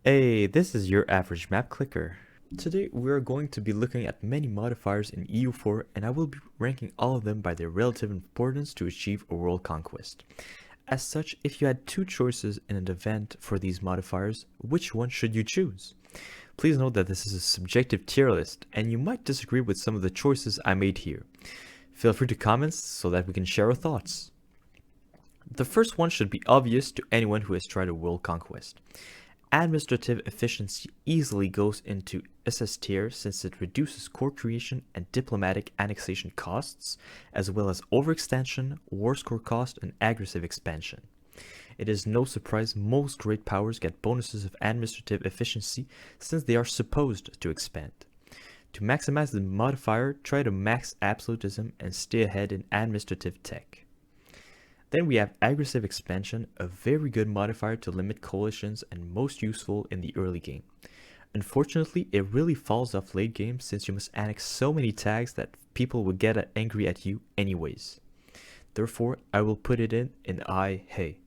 Hey, this is your average map clicker. Today we are going to be looking at many modifiers in EU4 and I will be ranking all of them by their relative importance to achieve a world conquest. As such, if you had two choices in an event for these modifiers, which one should you choose? Please note that this is a subjective tier list and you might disagree with some of the choices I made here. Feel free to comment so that we can share our thoughts. The first one should be obvious to anyone who has tried a world conquest. Administrative efficiency easily goes into SS tier since it reduces core creation and diplomatic annexation costs, as well as overextension, war score cost, and aggressive expansion. It is no surprise most great powers get bonuses of administrative efficiency since they are supposed to expand. To maximize the modifier, try to max absolutism and stay ahead in administrative tech. Then we have aggressive expansion, a very good modifier to limit coalitions and most useful in the early game. Unfortunately, it really falls off late game since you must annex so many tags that people will get angry at you anyways. Therefore, I will put it in I, hey.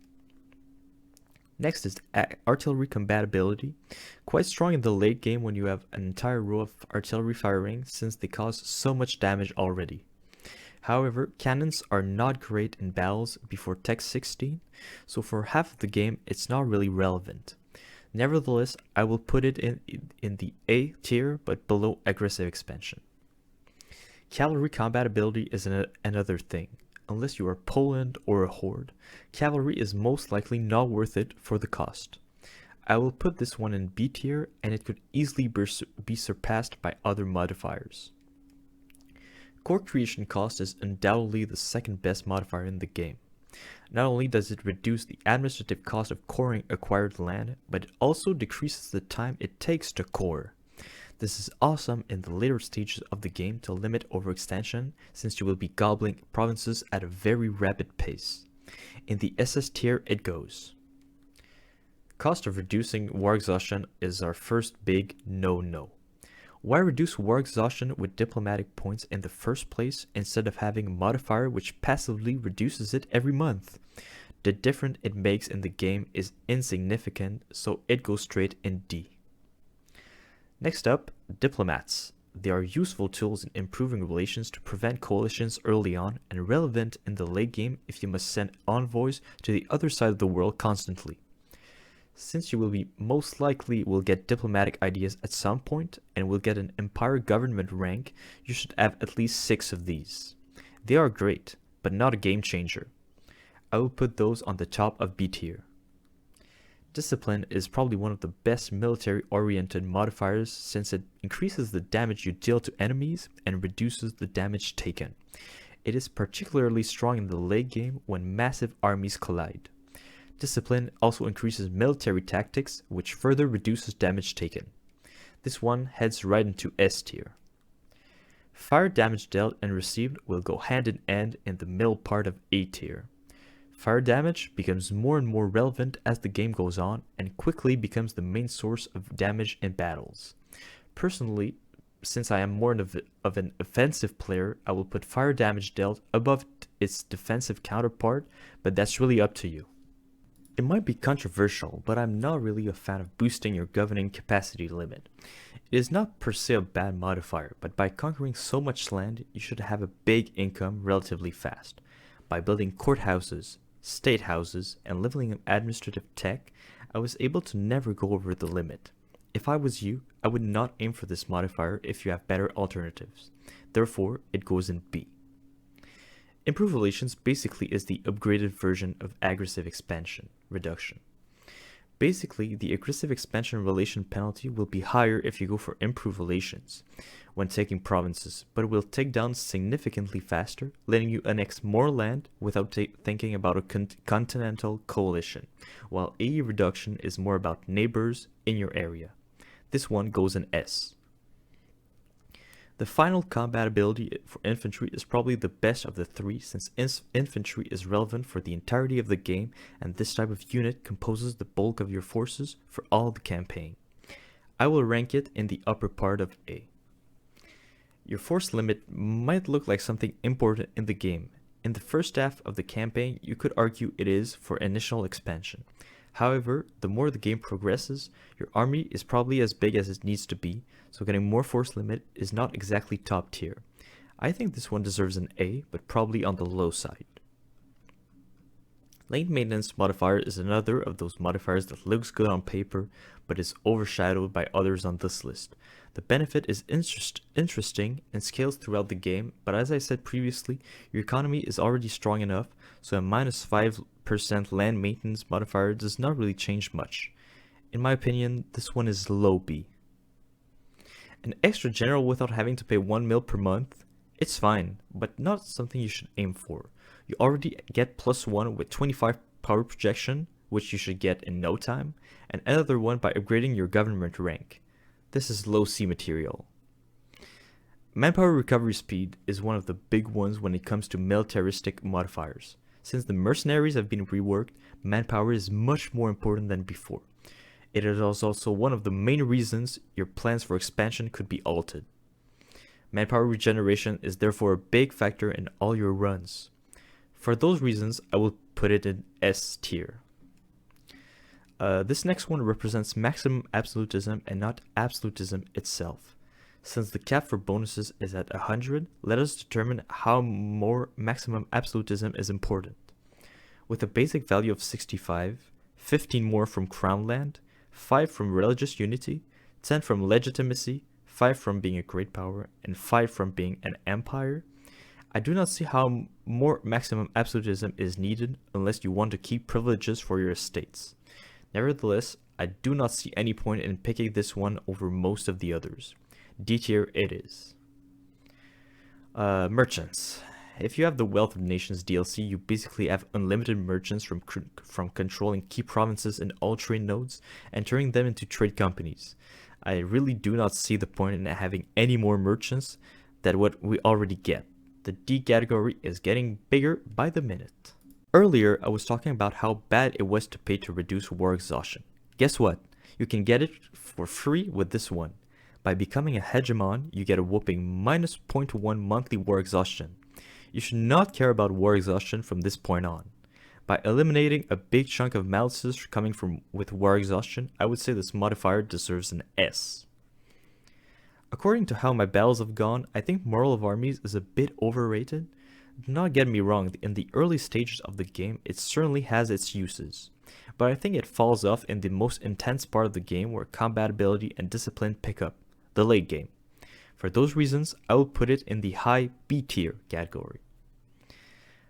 Next is artillery compatibility, quite strong in the late game when you have an entire row of artillery firing since they cause so much damage already. However, cannons are not great in battles before Tech 16, so for half of the game it's not really relevant. Nevertheless, I will put it in the A tier but below aggressive expansion. Cavalry compatibility is another thing. Unless you are Poland or a horde, cavalry is most likely not worth it for the cost. I will put this one in B tier and it could easily be surpassed by other modifiers. Core creation cost is undoubtedly the second best modifier in the game. Not only does it reduce the administrative cost of coring acquired land, but it also decreases the time it takes to core. This is awesome in the later stages of the game to limit overextension, since you will be gobbling provinces at a very rapid pace. In the SS tier it goes. Cost of reducing war exhaustion is our first big no-no. Why reduce war exhaustion with diplomatic points in the first place instead of having a modifier which passively reduces it every month? The difference it makes in the game is insignificant, so it goes straight in D. Next up, diplomats. They are useful tools in improving relations to prevent coalitions early on and relevant in the late game if you must send envoys to the other side of the world constantly. Since you most likely will get diplomatic ideas at some point and will get an empire government rank, you should have at least 6 of these. They are great, but not a game changer. I will put those on the top of B tier. Discipline is probably one of the best military-oriented modifiers since it increases the damage you deal to enemies and reduces the damage taken. It is particularly strong in the late game when massive armies collide. Discipline also increases military tactics, which further reduces damage taken. This one heads right into S tier. Fire damage dealt and received will go hand in hand in the middle part of A tier. Fire damage becomes more and more relevant as the game goes on and quickly becomes the main source of damage in battles. Personally, since I am more of an offensive player, I will put fire damage dealt above its defensive counterpart, but that's really up to you. It might be controversial, but I'm not really a fan of boosting your governing capacity limit. It is not per se a bad modifier, but by conquering so much land, you should have a big income relatively fast. By building courthouses, state houses, and leveling up administrative tech, I was able to never go over the limit. If I was you, I would not aim for this modifier if you have better alternatives. Therefore, it goes in B. Improved relations basically is the upgraded version of aggressive expansion reduction. Basically, the aggressive expansion relation penalty will be higher if you go for improved relations when taking provinces, but it will take down significantly faster, letting you annex more land without thinking about a continental coalition, while AE reduction is more about neighbors in your area. This one goes in S. The final compatibility for infantry is probably the best of the three since infantry is relevant for the entirety of the game and this type of unit composes the bulk of your forces for all the campaign. I will rank it in the upper part of A. Your force limit might look like something important in the game. In the first half of the campaign, you could argue it is for initial expansion. However, the more the game progresses, your army is probably as big as it needs to be, so getting more force limit is not exactly top tier. I think this one deserves an A, but probably on the low side. Lane Maintenance Modifier is another of those modifiers that looks good on paper, but is overshadowed by others on this list. The benefit is interesting and scales throughout the game, but as I said previously, your economy is already strong enough, so a minus 5% land maintenance modifier does not really change much. In my opinion, this one is low B. An extra general without having to pay 1 mil per month? It's fine, but not something you should aim for. You already get +1 with 25 power projection, which you should get in no time, and another one by upgrading your government rank. This is low C material. Manpower recovery speed is one of the big ones when it comes to militaristic modifiers. Since the mercenaries have been reworked, manpower is much more important than before. It is also one of the main reasons your plans for expansion could be altered. Manpower regeneration is therefore a big factor in all your runs. For those reasons, I will put it in S tier. This next one represents maximum absolutism and not absolutism itself. Since the cap for bonuses is at 100, let us determine how more maximum absolutism is important. With a basic value of 65, 15 more from Crown Land, 5 from religious unity, 10 from legitimacy, 5 from being a great power, and 5 from being an empire, I do not see how more maximum absolutism is needed unless you want to keep privileges for your estates. Nevertheless, I do not see any point in picking this one over most of the others. D tier it is. Merchants. If you have the Wealth of Nations DLC, you basically have unlimited merchants from controlling key provinces in all trade nodes and turning them into trade companies. I really do not see the point in having any more merchants than what we already get. The D category is getting bigger by the minute. Earlier, I was talking about how bad it was to pay to reduce war exhaustion. Guess what? You can get it for free with this one. By becoming a hegemon, you get a whopping minus 0.1 monthly war exhaustion. You should not care about war exhaustion from this point on. By eliminating a big chunk of malices coming from with war exhaustion, I would say this modifier deserves an S. According to how my battles have gone, I think Moral of Armies is a bit overrated. Do not get me wrong, in the early stages of the game, it certainly has its uses. But I think it falls off in the most intense part of the game where compatibility and discipline pick up, the late game. For those reasons, I will put it in the high B tier category.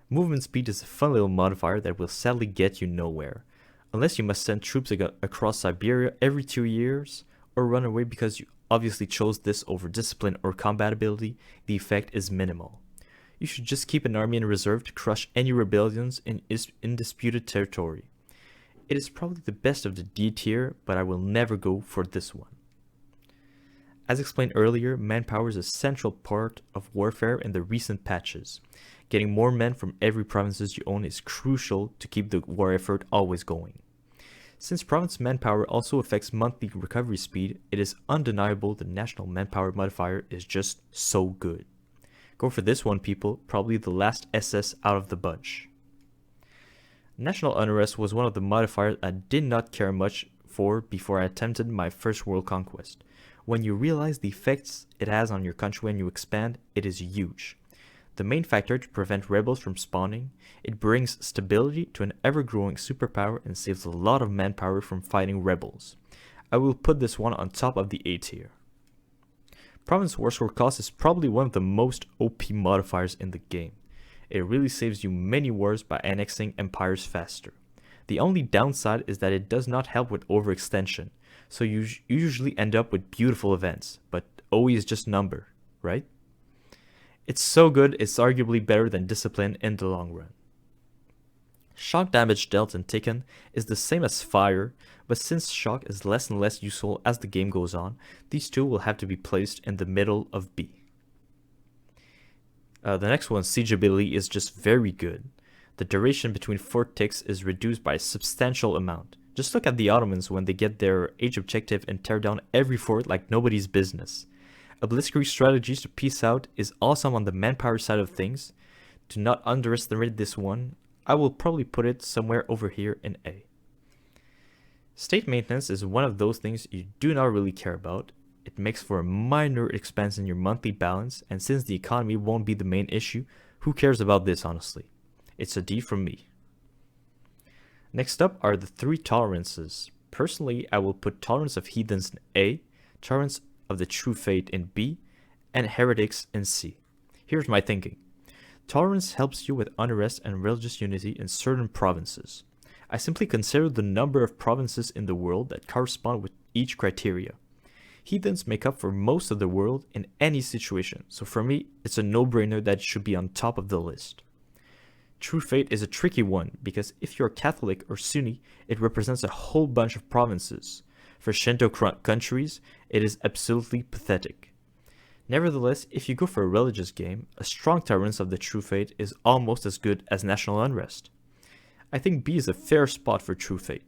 Movement speed is a fun little modifier that will sadly get you nowhere. Unless you must send troops across Siberia every 2 years, or run away because you obviously chose this over discipline or compatibility, the effect is minimal. You should just keep an army in reserve to crush any rebellions in disputed territory. It is probably the best of the D tier, but I will never go for this one. As explained earlier, manpower is a central part of warfare in the recent patches. Getting more men from every provinces you own is crucial to keep the war effort always going. Since province manpower also affects monthly recovery speed, it is undeniable the national manpower modifier is just so good. Go for this one, people, probably the last SS out of the bunch. National Unrest was one of the modifiers I did not care much for before I attempted my first world conquest. When you realize the effects it has on your country when you expand, it is huge. The main factor to prevent rebels from spawning, it brings stability to an ever-growing superpower and saves a lot of manpower from fighting rebels. I will put this one on top of the A tier. Province War Score Cost is probably one of the most OP modifiers in the game. It really saves you many wars by annexing empires faster. The only downside is that it does not help with overextension, so you usually end up with beautiful events, but OE is just number, right? It's so good, it's arguably better than discipline in the long run. Shock damage dealt in Tekken is the same as fire, but since shock is less and less useful as the game goes on, these two will have to be placed in the middle of B. The next one, siegeability, is just very good. The duration between fort ticks is reduced by a substantial amount. Just look at the Ottomans when they get their age objective and tear down every fort like nobody's business. A blitzkrieg strategy to peace out is awesome on the manpower side of things. Do not underestimate this one. I will probably put it somewhere over here in A. State maintenance is one of those things you do not really care about. It makes for a minor expense in your monthly balance, and since the economy won't be the main issue, who cares about this honestly? It's a D from me. Next up are the 3 tolerances. Personally, I will put Tolerance of Heathens in A, Tolerance of the True Faith in B, and Heretics in C. Here's my thinking. Tolerance helps you with unrest and religious unity in certain provinces. I simply consider the number of provinces in the world that correspond with each criteria. Heathens make up for most of the world in any situation, so for me, it's a no-brainer that it should be on top of the list. True Faith is a tricky one because if you're Catholic or Sunni, it represents a whole bunch of provinces. For Shinto countries, it is absolutely pathetic. Nevertheless, if you go for a religious game, a strong tolerance of the True Faith is almost as good as national unrest. I think B is a fair spot for True Faith.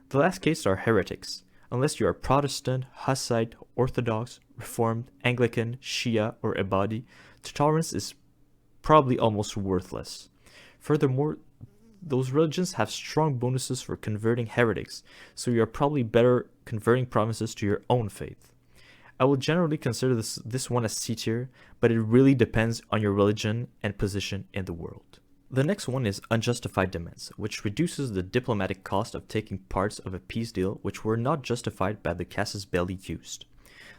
The last case are heretics. Unless you are Protestant, Hussite, Orthodox, Reformed, Anglican, Shia, or Ibadi, the tolerance is probably almost worthless. Furthermore, those religions have strong bonuses for converting heretics, so you are probably better converting provinces to your own faith. I will generally consider this one as C tier, but it really depends on your religion and position in the world. The next one is Unjustified Demands, which reduces the diplomatic cost of taking parts of a peace deal which were not justified by the casus belli used.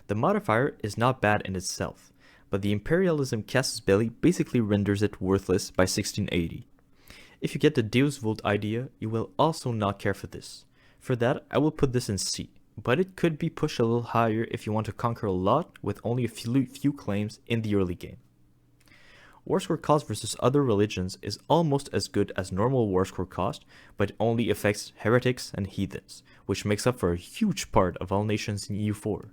The modifier is not bad in itself, but the imperialism casus belli basically renders it worthless by 1680. If you get the Deus Vult idea, you will also not care for this. For that, I will put this in C, but it could be pushed a little higher if you want to conquer a lot with only a few claims in the early game. War score cost versus other religions is almost as good as normal war score cost, but it only affects heretics and heathens, which makes up for a huge part of all nations in EU4.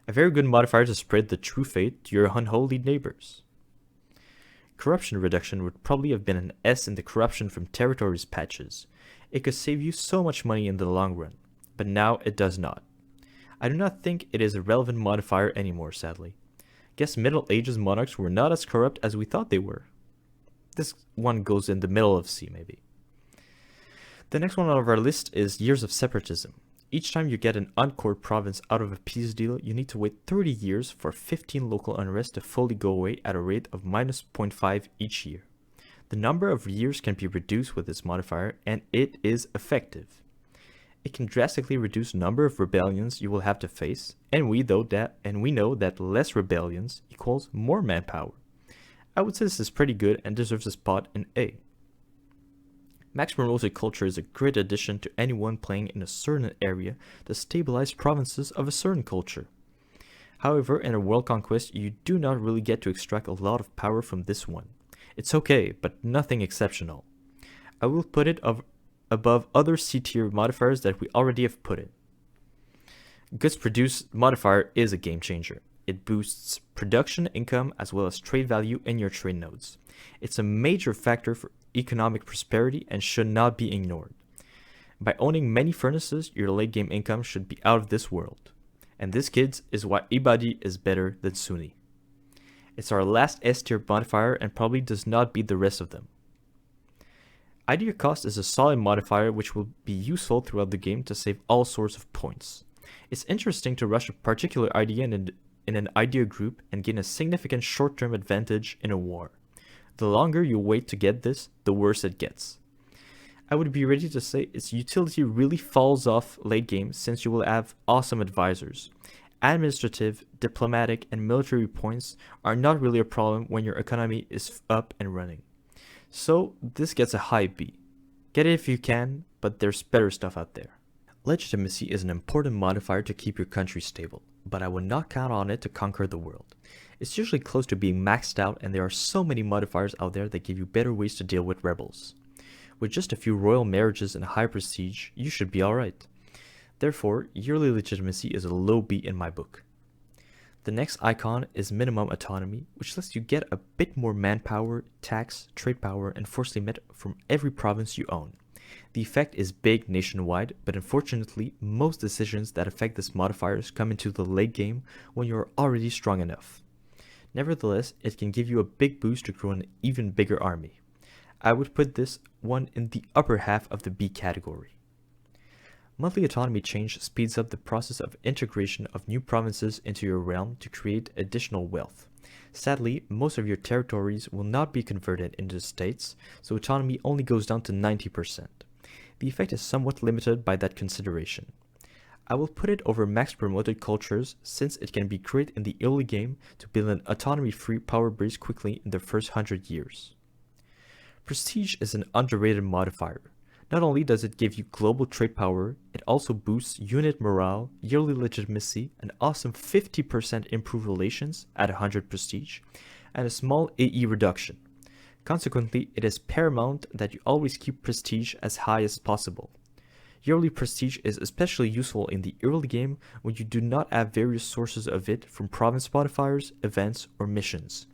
A very good modifier to spread the true faith to your unholy neighbors. Corruption reduction would probably have been an S in the corruption from territories patches. It could save you so much money in the long run, but now it does not. I do not think it is a relevant modifier anymore, sadly. Guess Middle Ages monarchs were not as corrupt as we thought they were. This one goes in the middle of C, maybe. The next one on our list is Years of Separatism. Each time you get an uncored province out of a peace deal, you need to wait 30 years for 15 local unrest to fully go away at a rate of minus 0.5 each year. The number of years can be reduced with this modifier, and it is effective. It can drastically reduce the number of rebellions you will have to face, and we know that less rebellions equals more manpower. I would say this is pretty good and deserves a spot in A. Maximum multiculture is a great addition to anyone playing in a certain area to stabilize provinces of a certain culture. However, in a world conquest, you do not really get to extract a lot of power from this one. It's okay, but nothing exceptional. I will put it above other C-tier modifiers that we already have put in. Goods produced modifier is a game changer. It boosts production income as well as trade value in your trade nodes. It's a major factor for economic prosperity and should not be ignored. By owning many furnaces, your late game income should be out of this world. And this, kids, is why Ibadi is better than Sunni. It's our last S-tier modifier and probably does not beat the rest of them. Ideocost is a solid modifier which will be useful throughout the game to save all sorts of points. It's interesting to rush a particular idea in an idea group and gain a significant short-term advantage in a war. The longer you wait to get this, the worse it gets. I would be ready to say its utility really falls off late game since you will have awesome advisors. Administrative, diplomatic, and military points are not really a problem when your economy is up and running. So this gets a high B. Get it if you can, but there's better stuff out there. Legitimacy is an important modifier to keep your country stable, but I would not count on it to conquer the world. It's usually close to being maxed out, and there are so many modifiers out there that give you better ways to deal with rebels. With just a few royal marriages and high prestige, you should be alright. Therefore, yearly legitimacy is a low B in my book. The next icon is minimum autonomy, which lets you get a bit more manpower, tax, trade power, and force limit from every province you own. The effect is big nationwide, but unfortunately, most decisions that affect this modifiers come into the late game when you are already strong enough. Nevertheless, it can give you a big boost to grow an even bigger army. I would put this one in the upper half of the B category. Monthly autonomy change speeds up the process of integration of new provinces into your realm to create additional wealth. Sadly, most of your territories will not be converted into states, so autonomy only goes down to 90%. The effect is somewhat limited by that consideration. I will put it over max promoted cultures since it can be great in the early game to build an autonomy-free power base quickly in the first 100 years. Prestige is an underrated modifier. Not only does it give you global trade power, it also boosts unit morale, yearly legitimacy, an awesome 50% improved relations at 100 prestige, and a small AE reduction. Consequently, it is paramount that you always keep prestige as high as possible. Yearly prestige is especially useful in the early game when you do not have various sources of it from province modifiers, events, or missions.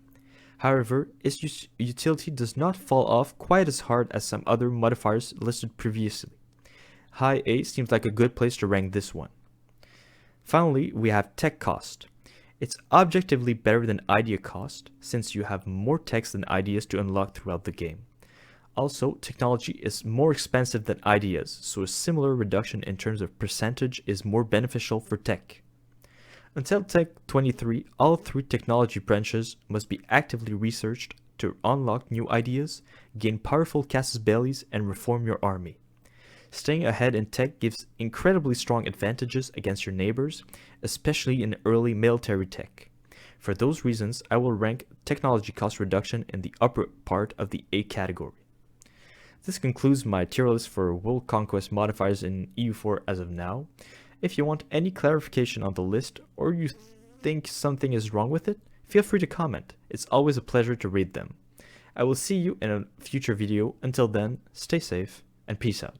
However, its utility does not fall off quite as hard as some other modifiers listed previously. High A seems like a good place to rank this one. Finally, we have tech cost. It's objectively better than Ideocost since you have more techs than ideas to unlock throughout the game. Also, technology is more expensive than ideas, so a similar reduction in terms of percentage is more beneficial for tech. Until Tech 23, all 3 technology branches must be actively researched to unlock new ideas, gain powerful casus bellis, and reform your army. Staying ahead in tech gives incredibly strong advantages against your neighbors, especially in early military tech. For those reasons, I will rank technology cost reduction in the upper part of the A category. This concludes my tier list for World Conquest modifiers in EU4 as of now. If you want any clarification on the list, or you think something is wrong with it, feel free to comment. It's always a pleasure to read them. I will see you in a future video. Until then, stay safe and peace out.